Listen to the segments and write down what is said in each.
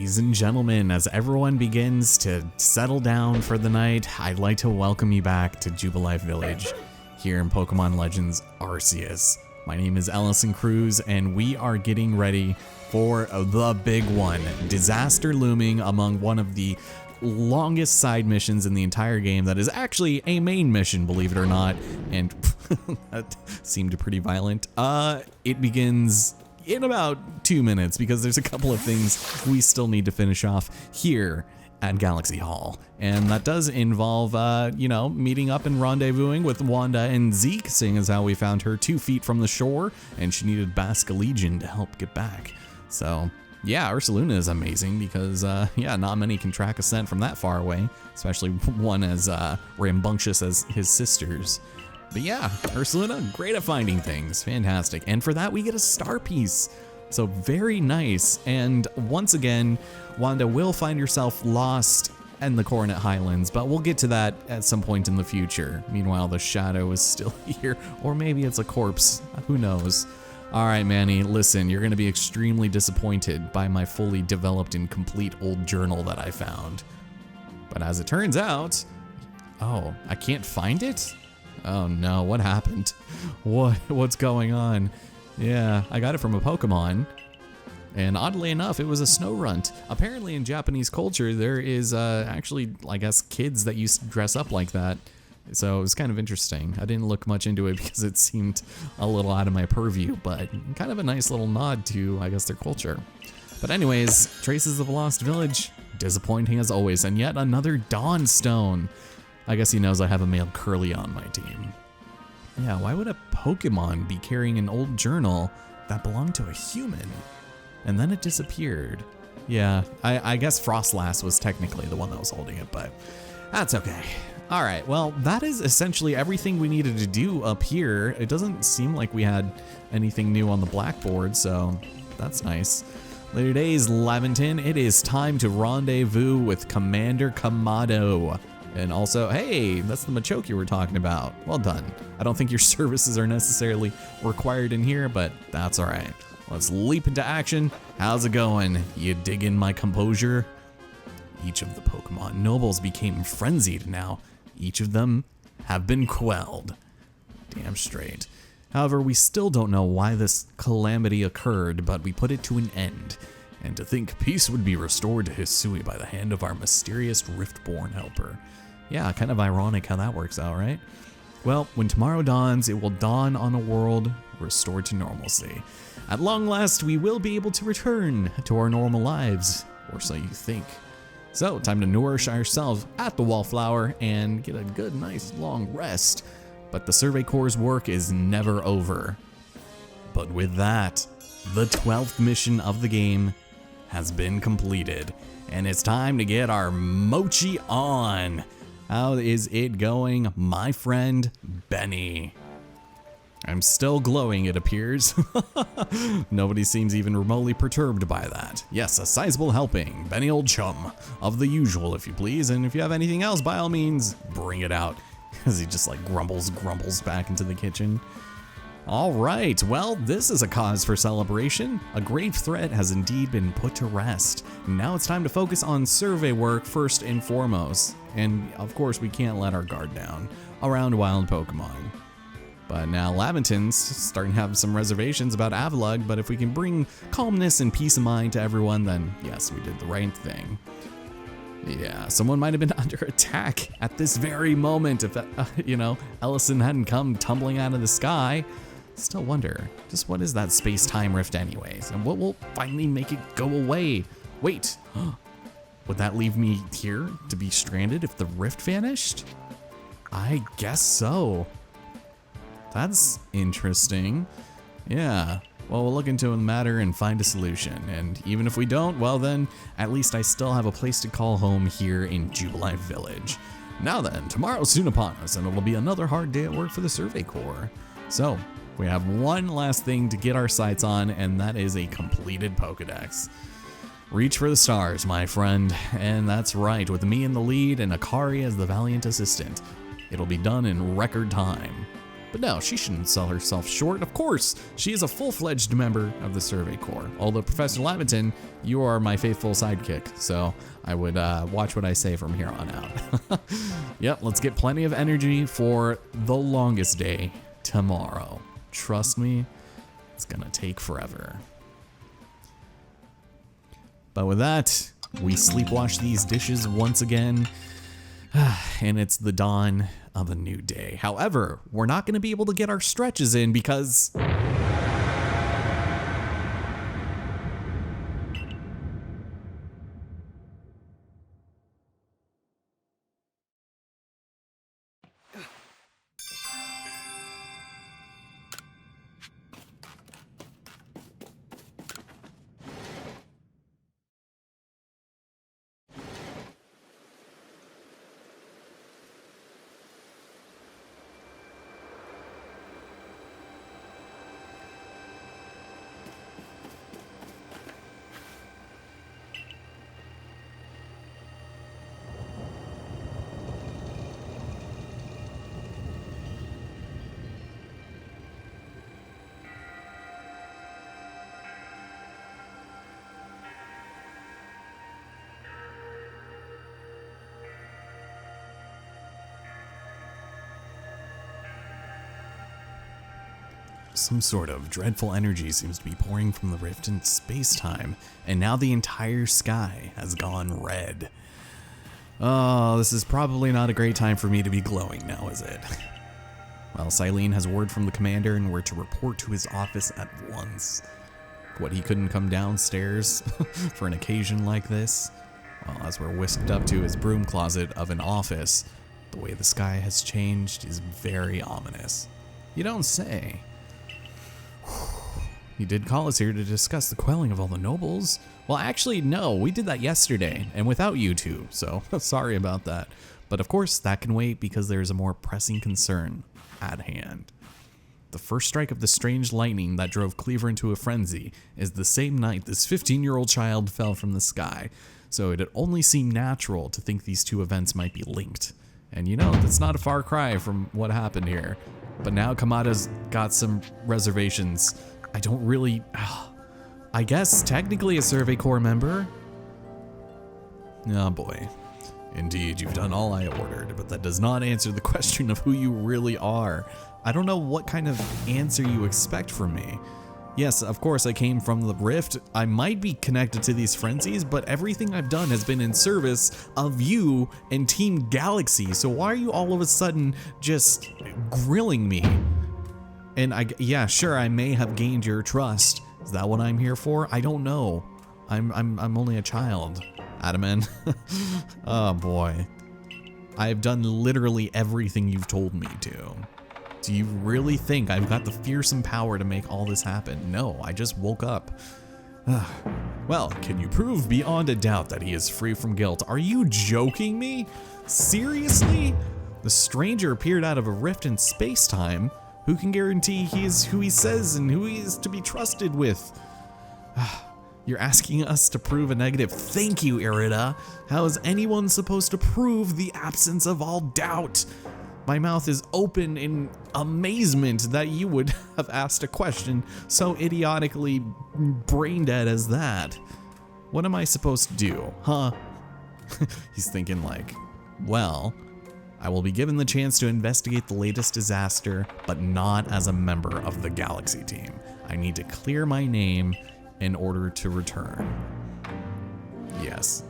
Ladies and gentlemen, as everyone begins to settle down for the night, I'd like to welcome you back to Jubilife Village here in Pokemon Legends Arceus. My name is Ellison Cruz, and we are getting ready for the big one, Disaster Looming, among one of the longest side missions in the entire game that is actually a main mission, believe it or not, and that seemed pretty violent. It begins in about 2 minutes because there's a couple of things we still need to finish off here at Galaxy Hall. And that does involve, meeting up and rendezvousing with Wanda and Zeke, seeing as how we found her 2 feet from the shore and she needed Basculegion to help get back. So yeah, Ursaluna is amazing because, not many can track a scent from that far away, especially one as rambunctious as his sisters. But yeah, Ursaluna, great at finding things, fantastic. And for that, we get a star piece. So very nice. And once again, Wanda will find herself lost in the Coronet Highlands, but we'll get to that at some point in the future. Meanwhile, the shadow is still here, or maybe it's a corpse, who knows. All right, Manny, listen, you're gonna be extremely disappointed by my fully developed and complete old journal that I found. But as it turns out, oh, I can't find it? Oh no, what happened? What's going on? Yeah, I got it from a Pokemon, and oddly enough, it was a Snorunt. Apparently in Japanese culture, there is actually, I guess, kids that used to dress up like that. So it was kind of interesting. I didn't look much into it because it seemed a little out of my purview, but kind of a nice little nod to, I guess, their culture. But anyways, Traces of a Lost Village, disappointing as always, and yet another Dawn Stone. I guess he knows I have a male Curly on my team. Yeah, why would a Pokemon be carrying an old journal that belonged to a human? And then it disappeared. Yeah, I guess Frostlass was technically the one that was holding it, but that's okay. All right, well, that is essentially everything we needed to do up here. It doesn't seem like we had anything new on the blackboard, so that's nice. Later days, Laventon, it is time to rendezvous with Commander Kamado. And also, hey, that's the Machoke you were talking about. Well done. I don't think your services are necessarily required in here, but that's all right. Let's leap into action. How's it going? You digging my composure? Each of the Pokemon nobles became frenzied now. Each of them have been quelled. Damn straight. However, we still don't know why this calamity occurred, but we put it to an end. And to think peace would be restored to Hisui by the hand of our mysterious Riftborn helper. Yeah, kind of ironic how that works out, right? Well, when tomorrow dawns, it will dawn on a world restored to normalcy. At long last, we will be able to return to our normal lives, or so you think. So, time to nourish ourselves at the Wallflower and get a good, nice, long rest. But the Survey Corps' work is never over. But with that, the 12th mission of the game has been completed, and it's time to get our mochi on. How is it going, my friend Benny? I'm still glowing, it appears. Nobody seems even remotely perturbed by that. Yes, a sizable helping, Benny old chum, of the usual if you please, and if you have anything else, by all means, bring it out. As he just like grumbles back into the kitchen. All right, well, this is a cause for celebration. A grave threat has indeed been put to rest. Now it's time to focus on survey work first and foremost. And of course, we can't let our guard down around wild Pokemon. But now Laventon's starting to have some reservations about Avalugg, but if we can bring calmness and peace of mind to everyone, then yes, we did the right thing. Yeah, someone might have been under attack at this very moment if, Ellison hadn't come tumbling out of the sky. Still wonder, just what is that space-time rift anyways? And what will finally make it go away? Wait, would that leave me here to be stranded if the rift vanished? I guess so. That's interesting. Yeah, well, we'll look into the matter and find a solution. And even if we don't, well then, at least I still have a place to call home here in Jubilife Village. Now then, tomorrow's soon upon us, and it'll be another hard day at work for the Survey Corps. So, we have one last thing to get our sights on, and that is a completed Pokedex. Reach for the stars, my friend. And that's right, with me in the lead and Akari as the valiant assistant. It'll be done in record time. But no, she shouldn't sell herself short. Of course, she is a full-fledged member of the Survey Corps. Although, Professor Laventon, you are my faithful sidekick, so I would watch what I say from here on out. Yep, let's get plenty of energy for the longest day tomorrow. Trust me, it's gonna take forever. But with that, we sleepwash these dishes once again, and it's the dawn of a new day. However, we're not going to be able to get our stretches in because some sort of dreadful energy seems to be pouring from the rift in space-time, and now the entire sky has gone red. Oh, this is probably not a great time for me to be glowing now, is it? Well, Silene has word from the commander and we're to report to his office at once. What, he couldn't come downstairs for an occasion like this? Well, as we're whisked up to his broom closet of an office, the way the sky has changed is very ominous. You don't say. He did call us here to discuss the quelling of all the nobles. Well, actually, no, we did that yesterday, and without you two, so sorry about that. But of course, that can wait because there's a more pressing concern at hand. The first strike of the strange lightning that drove Cleaver into a frenzy is the same night this 15-year-old child fell from the sky, so it'd only seem natural to think these two events might be linked. And you know, that's not a far cry from what happened here. But now Kamada's got some reservations. I don't really... I guess technically a Survey Corps member? Oh boy. Indeed, you've done all I ordered, but that does not answer the question of who you really are. I don't know what kind of answer you expect from me. Yes, of course I came from the rift. I might be connected to these frenzies, but everything I've done has been in service of you and Team Galaxy, so why are you all of a sudden just grilling me? And yeah, sure, I may have gained your trust. Is that what I'm here for? I don't know. I'm only a child. Adaman. Oh boy. I've done literally everything you've told me to. Do you really think I've got the fearsome power to make all this happen? No, I just woke up. Well, can you prove beyond a doubt that he is free from guilt? Are you joking me? Seriously? The stranger appeared out of a rift in space-time. Who can guarantee he is who he says and who he is to be trusted with? You're asking us to prove a negative. Thank you, Irida. How is anyone supposed to prove the absence of all doubt? My mouth is open in amazement that you would have asked a question so idiotically brain dead as that. What am I supposed to do, huh? He's thinking like, well, I will be given the chance to investigate the latest disaster, but not as a member of the Galaxy team. I need to clear my name in order to return. Yes.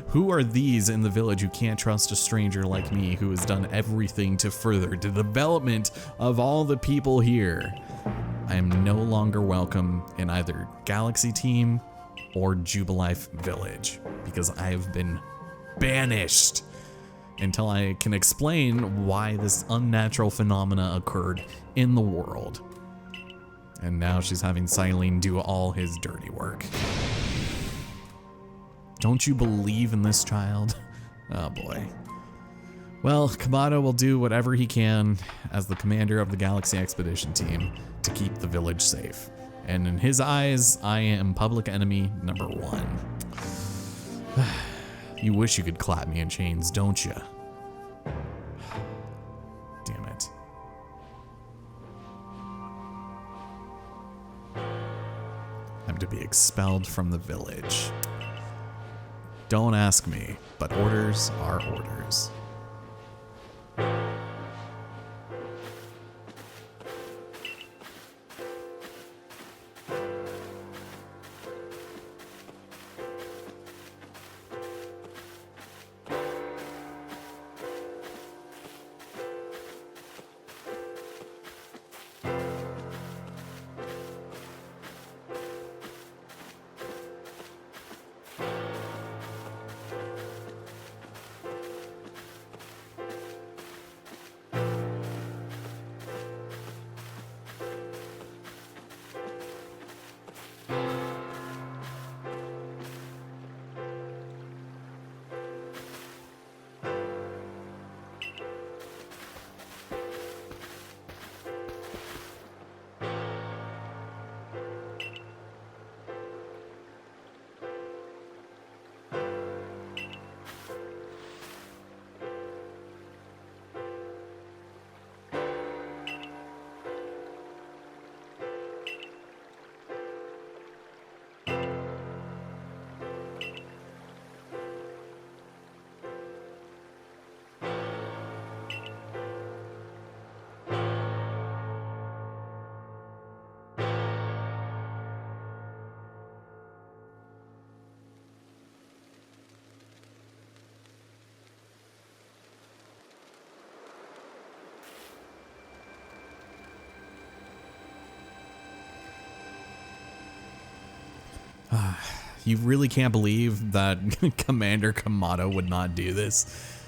Who are these in the village who can't trust a stranger like me who has done everything to further the development of all the people here? I am no longer welcome in either Galaxy Team or Jubilife Village because I have been banished until I can explain why this unnatural phenomena occurred in the world. And now she's having Silene do all his dirty work. Don't you believe in this child? Oh boy. Well, Kamado will do whatever he can as the commander of the Galaxy Expedition Team to keep the village safe. And in his eyes, I am public enemy number 1. You wish you could clap me in chains, don't you? Damn it. deserve to be expelled from the village. Don't ask me, but orders are orders. You really can't believe that Commander Kamado would not do this.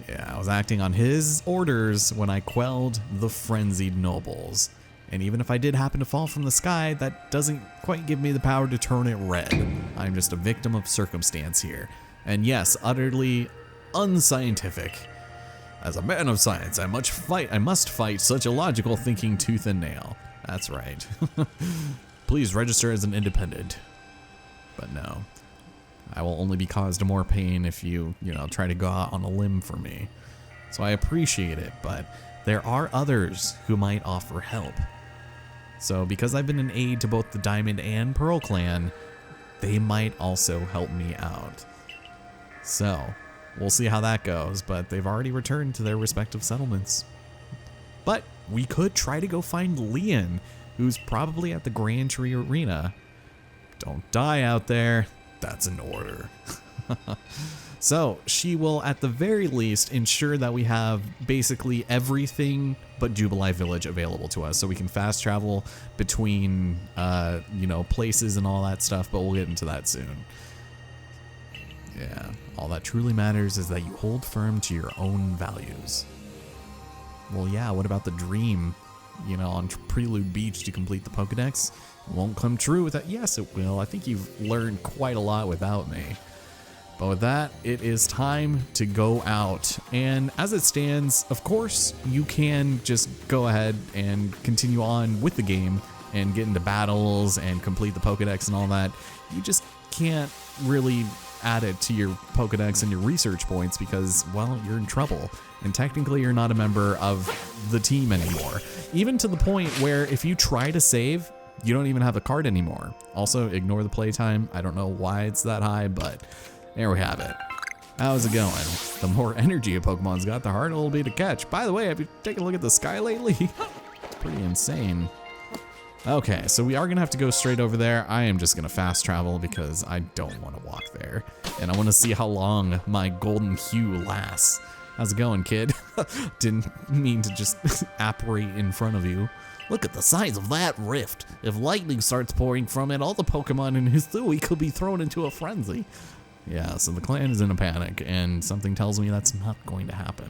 Yeah, I was acting on his orders when I quelled the frenzied nobles. And even if I did happen to fall from the sky, that doesn't quite give me the power to turn it red. I'm just a victim of circumstance here. And yes, utterly unscientific. As a man of science, I must fight such illogical thinking tooth and nail. That's right. Please register as an independent. But no, I will only be caused more pain if you try to go out on a limb for me. So I appreciate it, but there are others who might offer help. So because I've been an aid to both the Diamond and Pearl clan, they might also help me out. So we'll see how that goes, but they've already returned to their respective settlements. But we could try to go find Leon, who's probably at the Grand Tree Arena. Don't die out there. That's an order. So she will at the very least ensure that we have basically everything but Jubilife Village available to us, so we can fast travel between places and all that stuff, but we'll get into that soon. Yeah, all that truly matters is that you hold firm to your own values. Well, yeah, what about the dream, on Prelude Beach to complete the Pokedex? It won't come true with that. Yes, it will. I think you've learned quite a lot without me. But with that, it is time to go out. And as it stands, of course, you can just go ahead and continue on with the game and get into battles and complete the Pokedex and all that. You just can't really add it to your Pokedex and your research points because, well, you're in trouble. And technically, you're not a member of the team anymore. Even to the point where if you try to save, you don't even have a card anymore. Also, ignore the playtime. I don't know why it's that high, but there we have it. How's it going? The more energy a Pokemon's got, the harder it'll be to catch. By the way, have you taken a look at the sky lately? It's pretty insane. Okay, so we are gonna have to go straight over there. I am just gonna fast travel because I don't want to walk there. And I want to see how long my golden hue lasts. How's it going, kid? Didn't mean to just apparate in front of you. Look at the size of that rift. If lightning starts pouring from it, all the Pokemon in Hisui could be thrown into a frenzy. Yeah, so the clan is in a panic, and something tells me that's not going to happen.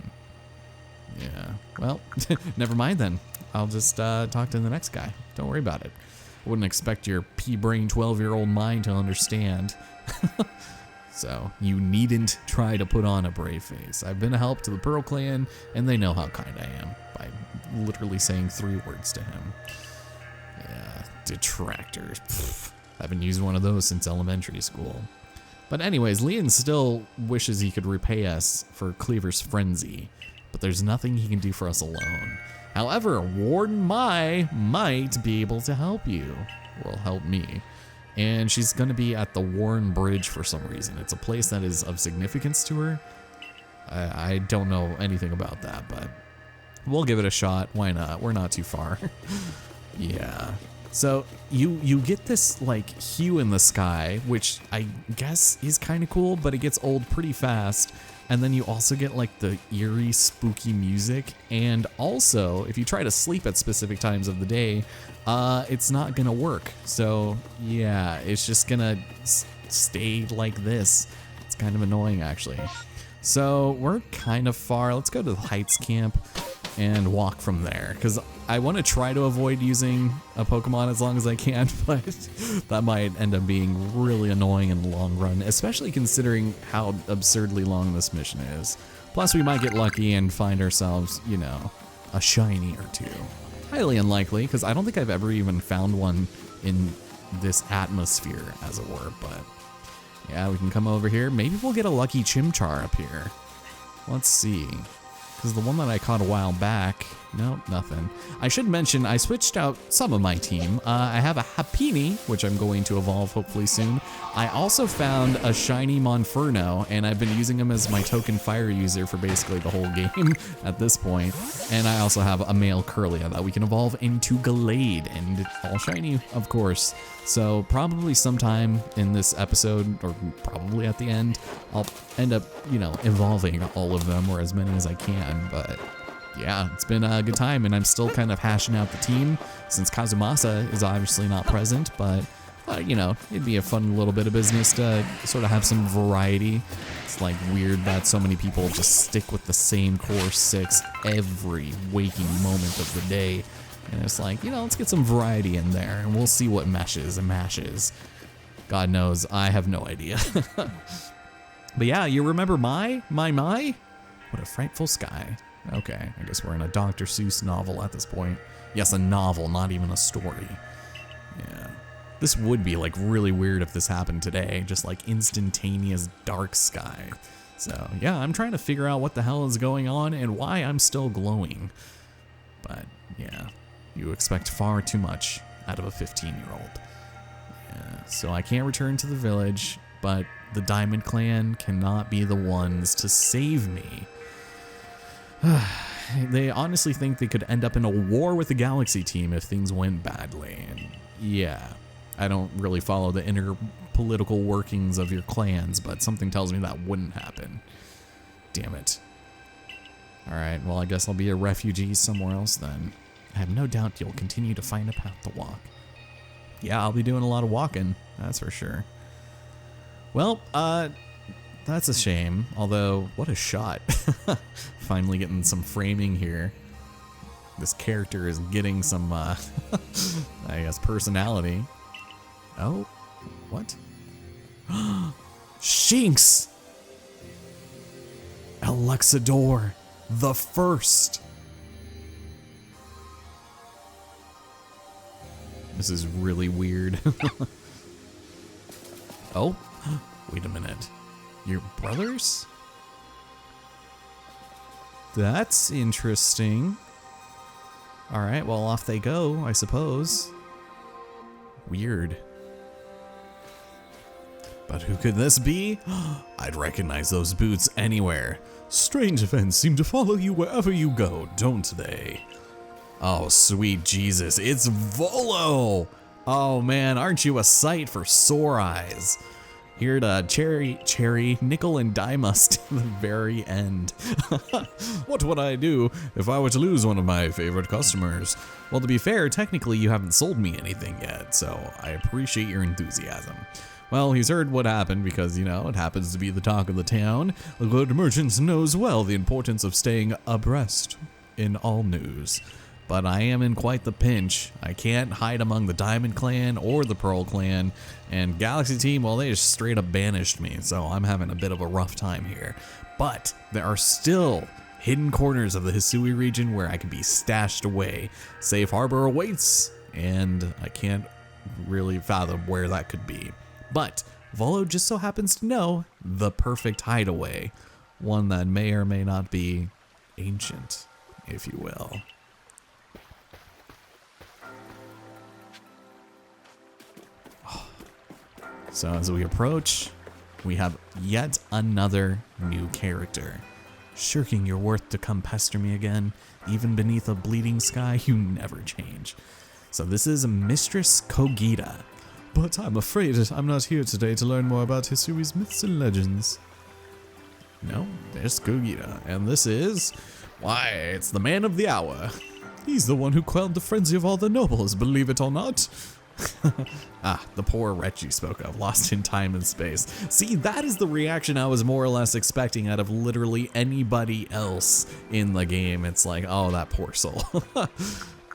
Yeah, well, never mind then. I'll just talk to the next guy. Don't worry about it. I wouldn't expect your pea-brain 12-year-old mind to understand. So, you needn't try to put on a brave face. I've been a help to the Pearl clan, and they know how kind I am by literally saying 3 words to him. Yeah, detractors. Pfft, I haven't used one of those since elementary school. But anyways, Leon still wishes he could repay us for Cleaver's frenzy, but there's nothing he can do for us alone. However, Warden Mai might be able to help you. Well, help me. and she's gonna be at the Warren Bridge for some reason. It's a place that is of significance to her. I don't know anything about that, but we'll give it a shot. Why not? We're not too far. Yeah. So you get this like hue in the sky, which I guess is kind of cool, but it gets old pretty fast. And then you also get like the eerie, spooky music. And also, if you try to sleep at specific times of the day, it's not gonna work. So yeah, it's just gonna stay like this. It's kind of annoying actually. So we're kind of far. Let's go to the Heights camp and walk from there, because I want to try to avoid using a Pokemon as long as I can, but that might end up being really annoying in the long run, especially considering how absurdly long this mission is. Plus, we might get lucky and find ourselves, you know, a shiny or two. Highly unlikely, because I don't think I've ever even found one in this atmosphere, as it were, but yeah, we can come over here. Maybe we'll get a lucky Chimchar up here. Let's see. Because the one that I caught a while back, nope, nothing. I should mention, I switched out some of my team. I have a Happiny, which I'm going to evolve hopefully soon. I also found a shiny Monferno, and I've been using him as my token fire user for basically the whole game at this point. And I also have a male Curlia that we can evolve into Gallade, and all shiny, of course. So probably sometime in this episode, or probably at the end, I'll end up, you know, evolving all of them, or as many as I can, but yeah, it's been a good time, and I'm still kind of hashing out the team, since Kazumasa is obviously not present, but you know, it'd be a fun little bit of business to sort of have some variety. It's like weird that so many people just stick with the same core 6 every waking moment of the day. And it's like, you know, let's get some variety in there and we'll see what meshes and mashes. God knows, I have no idea. But yeah, you remember my? What a frightful sky. Okay, I guess we're in a Dr. Seuss novel at this point. Yes, a novel, not even a story. Yeah. This would be like really weird if this happened today, just like instantaneous dark sky. So yeah, I'm trying to figure out what the hell is going on and why I'm still glowing. But yeah, you expect far too much out of a 15-year-old. Yeah, so I can't return to the village, but the Diamond Clan cannot be the ones to save me. They honestly think they could end up in a war with the Galaxy team if things went badly. And yeah, I don't really follow the inner political workings of your clans, but something tells me that wouldn't happen. Damn it. Alright, well I guess I'll be a refugee somewhere else then. I have no doubt you'll continue to find a path to walk. Yeah, I'll be doing a lot of walking, that's for sure. Well, that's a shame, although what a shot. Finally getting some framing here. This character is getting some, I guess, personality. Oh, what? Shinx! Alexador, the first. This is really weird. Oh, wait a minute. Your brothers? That's interesting. Alright, well off they go, I suppose. Weird. But who could this be? I'd recognize those boots anywhere. Strange events seem to follow you wherever you go, don't they? Oh, sweet Jesus, it's Volo! Oh man, aren't you a sight for sore eyes? Here to cherry, nickel, and dime us to the very end. What would I do if I were to lose one of my favorite customers? Well, to be fair, technically you haven't sold me anything yet, so I appreciate your enthusiasm. Well, he's heard what happened because, you know, it happens to be the talk of the town. A good merchant knows well the importance of staying abreast in all news. But I am in quite the pinch. I can't hide among the Diamond Clan or the Pearl Clan, and Galaxy Team, well, they just straight up banished me, so I'm having a bit of a rough time here. But there are still hidden corners of the Hisui region where I can be stashed away. Safe harbor awaits, and I can't really fathom where that could be. But Volo just so happens to know the perfect hideaway, one that may or may not be ancient, if you will. So as we approach, we have yet another new character. Shirking your worth to come pester me again, even beneath a bleeding sky, you never change. So this is Mistress Kogita. But I'm afraid I'm not here today to learn more about Hisui's myths and legends. No, there's Kogita, and this is, why, it's the man of the hour. He's the one who quelled the frenzy of all the nobles, believe it or not. The poor wretch you spoke of, lost in time and space. See, that is the reaction I was more or less expecting out of literally anybody else in the game. It's like, oh, that poor soul.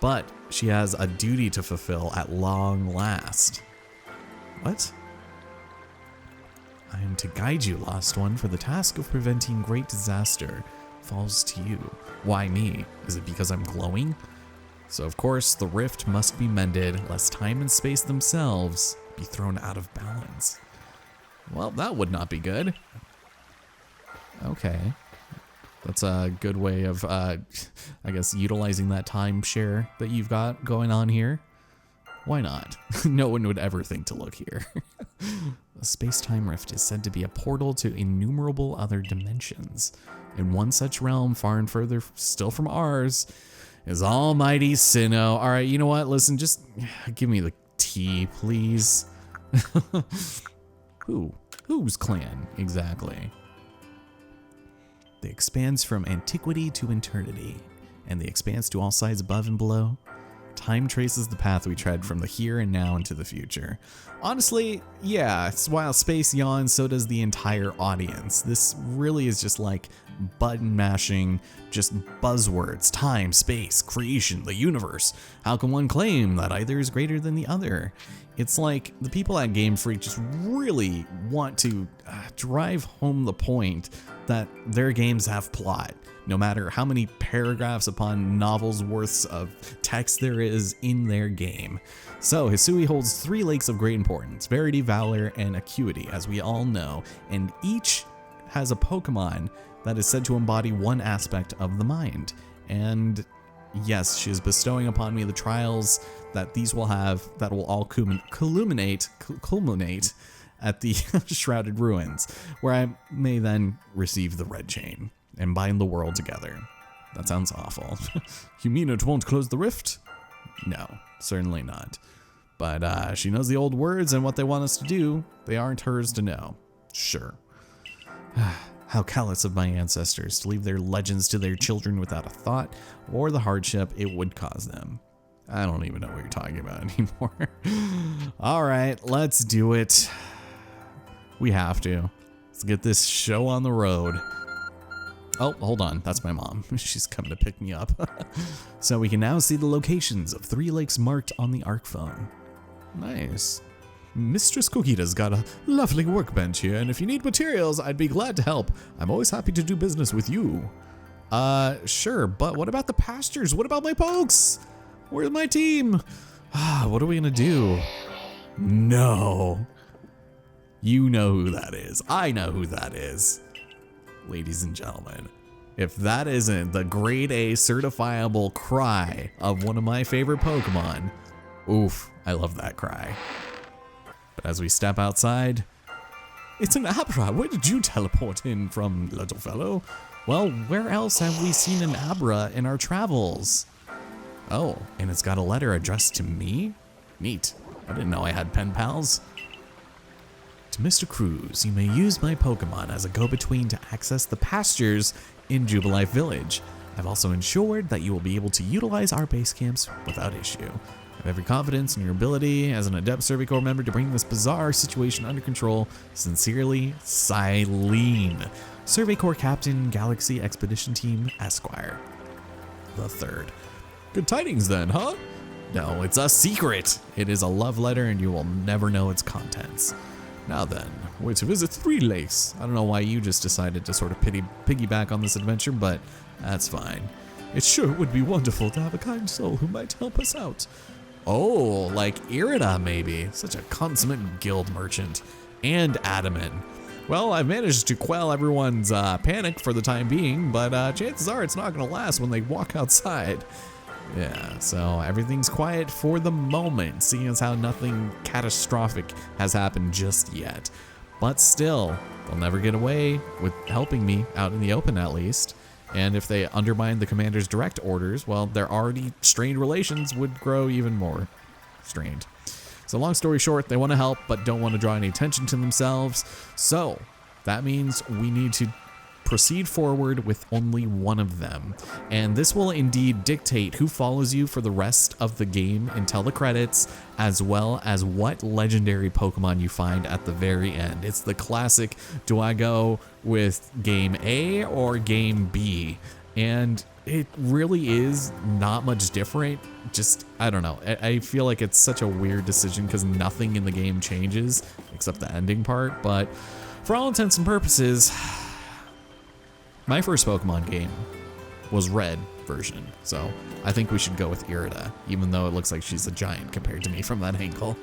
But she has a duty to fulfill at long last. What? I am to guide you, lost one, for the task of preventing great disaster falls to you. Why me? Is it because I'm glowing? So of course, the rift must be mended, lest time and space themselves be thrown out of balance. Well, that would not be good. Okay. That's a good way of, I guess, utilizing that timeshare that you've got going on here. Why not? No one would ever think to look here. The space-time rift is said to be a portal to innumerable other dimensions. In one such realm, far and further still from ours, is almighty Sinnoh. All right, you know what? Listen, just give me the tea, please. Whose clan, exactly? They expands from antiquity to eternity, and they expands to all sides above and below. Time traces the path we tread from the here and now into the future. Honestly, yeah, while space yawns, so does the entire audience. This really is just like button mashing, just buzzwords: time, space, creation, the universe. How can one claim that either is greater than the other? It's like the people at Game Freak just really want to drive home the point that their games have plot. No matter how many paragraphs upon novels worths of text there is in their game. So Hisui holds 3 lakes of great importance: Verity, Valor, and Acuity, as we all know, and each has a Pokemon that is said to embody one aspect of the mind. And yes, she is bestowing upon me the trials that these will have, that will all culminate at the Shrouded Ruins, where I may then receive the red chain and bind the world together. That sounds awful. You mean it won't close the rift? No, certainly not. But she knows the old words and what they want us to do. They aren't hers to know. Sure. How callous of my ancestors to leave their legends to their children without a thought or the hardship it would cause them. I don't even know what you're talking about anymore. All right, let's do it. We have to. Let's get this show on the road. Oh, hold on. That's my mom. She's coming to pick me up. So we can now see the locations of 3 lakes marked on the ARC phone. Nice. Mistress Kogita's got a lovely workbench here, and if you need materials, I'd be glad to help. I'm always happy to do business with you. Sure, but what about the pastures? What about my pokes? Where's my team? What are we gonna do? No. You know who that is. I know who that is. Ladies and gentlemen, if that isn't the grade A certifiable cry of one of my favorite Pokemon, oof, I love that cry. But as we step outside, it's an Abra. Where did you teleport in from, little fellow? Well, where else have we seen an Abra in our travels? Oh, and it's got a letter addressed to me? Neat. I didn't know I had pen pals. To Mr. Cruz, you may use my Pokemon as a go-between to access the pastures in Jubilife Village. I've also ensured that you will be able to utilize our base camps without issue. I have every confidence in your ability as an adept Survey Corps member to bring this bizarre situation under control. Sincerely, Silene, Survey Corps Captain, Galaxy Expedition Team, Esquire. The third. Good tidings then, huh? No, it's a secret. It is a love letter and you will never know its contents. Now then, we're to visit 3 lakes. I don't know why you just decided to sort of piggyback on this adventure, but that's fine. It sure would be wonderful to have a kind soul who might help us out. Oh, like Irida maybe. Such a consummate guild merchant. And adamant. Well, I've managed to quell everyone's panic for the time being, but chances are it's not going to last when they walk outside. Yeah, so everything's quiet for the moment, seeing as how nothing catastrophic has happened just yet. But still, they'll never get away with helping me out in the open at least. And if they undermine the commander's direct orders, well, their already strained relations would grow even more strained. So long story short, they want to help, but don't want to draw any attention to themselves. So that means we need to proceed forward with only one of them. And this will indeed dictate who follows you for the rest of the game until the credits, as well as what legendary Pokemon you find at the very end. It's the classic, do I go with game A or game B? And it really is not much different. Just, I don't know. I feel like it's such a weird decision because nothing in the game changes except the ending part. But for all intents and purposes, my first Pokemon game was Red version, so I think we should go with Irida, even though it looks like she's a giant compared to me from that angle.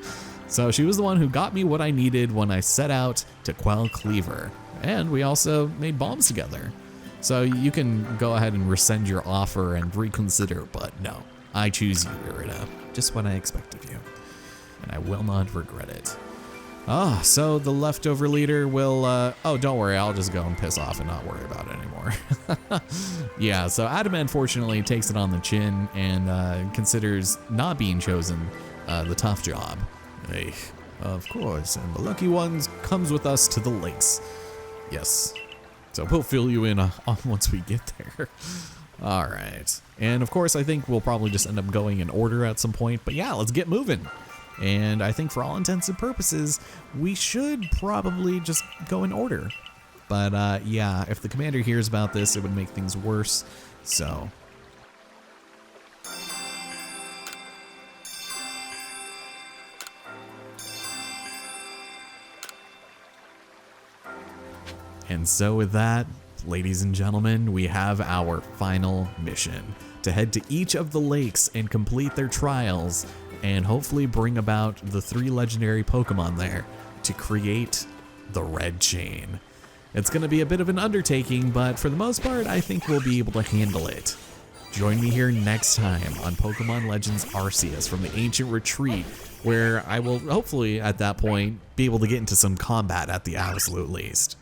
So she was the one who got me what I needed when I set out to quell Cleaver, and we also made bombs together. So you can go ahead and rescind your offer and reconsider, but no, I choose you, Irida, just what I expect of you, and I will not regret it. Ah, so the leftover leader will, oh, don't worry, I'll just go and piss off and not worry about it anymore. Yeah, so Adam unfortunately takes it on the chin and considers not being chosen the tough job. Hey, of course, and the lucky ones comes with us to the lakes. Yes, so we'll fill you in on once we get there. All right, and of course I think we'll probably just end up going in order at some point, but yeah, let's get moving. And I think for all intents and purposes, we should probably just go in order. But yeah, if the commander hears about this, it would make things worse. So. And so with that, ladies and gentlemen, we have our final mission to head to each of the lakes and complete their trials and hopefully bring about the 3 legendary Pokemon there to create the Red Chain. It's going to be a bit of an undertaking, but for the most part, I think we'll be able to handle it. Join me here next time on Pokemon Legends Arceus from the Ancient Retreat, where I will hopefully at that point be able to get into some combat at the absolute least.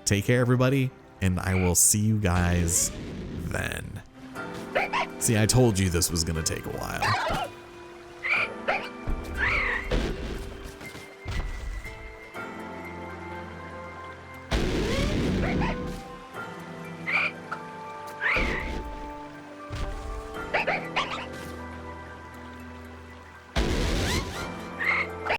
Take care, everybody, and I will see you guys then. See, I told you this was going to take a while.